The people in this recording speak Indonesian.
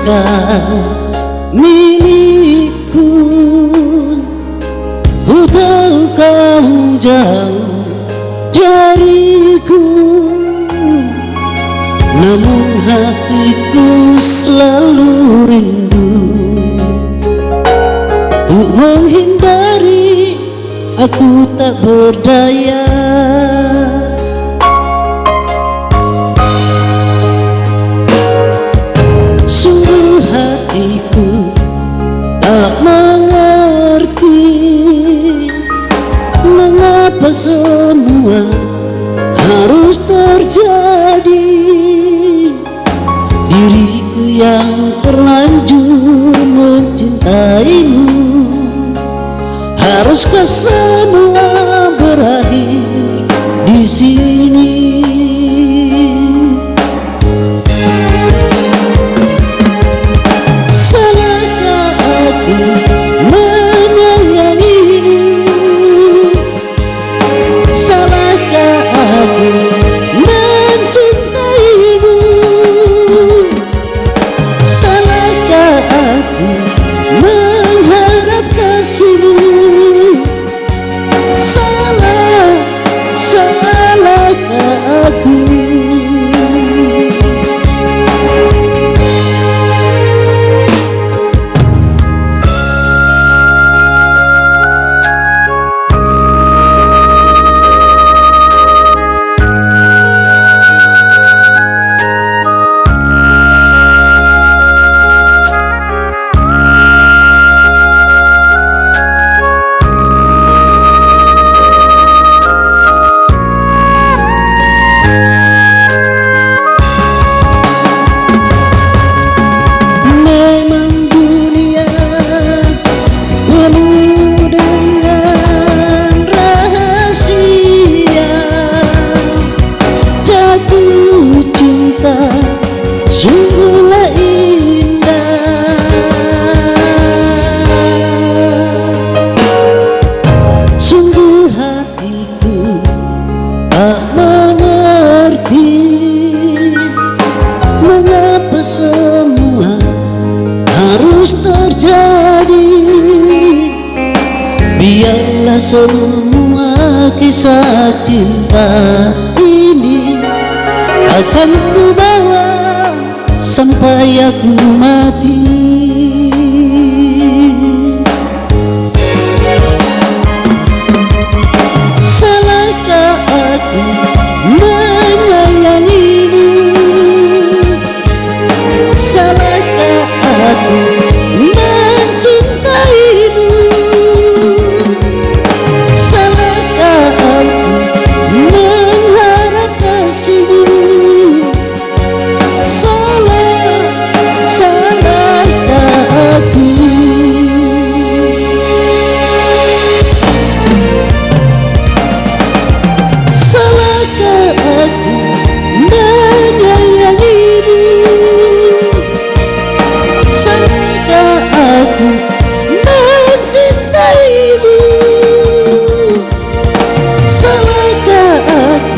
bukan milikku. Ku tahu kau jauh dariku, namun hatiku selalu rindu. Untuk menghindari aku tak berdaya. Sungguh hatiku tak mengerti mengapa semua harus terjadi. Diriku yang terlanjur mencintaimu, haruskah semua berakhir di sini? Salahkah aku menyayangimu? Salahkah aku mencintaimu? Salahkah aku mengharap kasihmu? Salahkah aku? Sungguhlah indah, sungguh hatiku tak mengerti mengapa semua harus terjadi. Biarlah semua kisah cinta ini akan ku bawa sampai aku mati. Salahkah aku menyayangimu? Salahkah aku mencintaimu? Salahkah aku mengharap kasihmu? Salahkah aku? Salahkah aku menyayangimu? Salahkah aku mencintaimu? Salahkah aku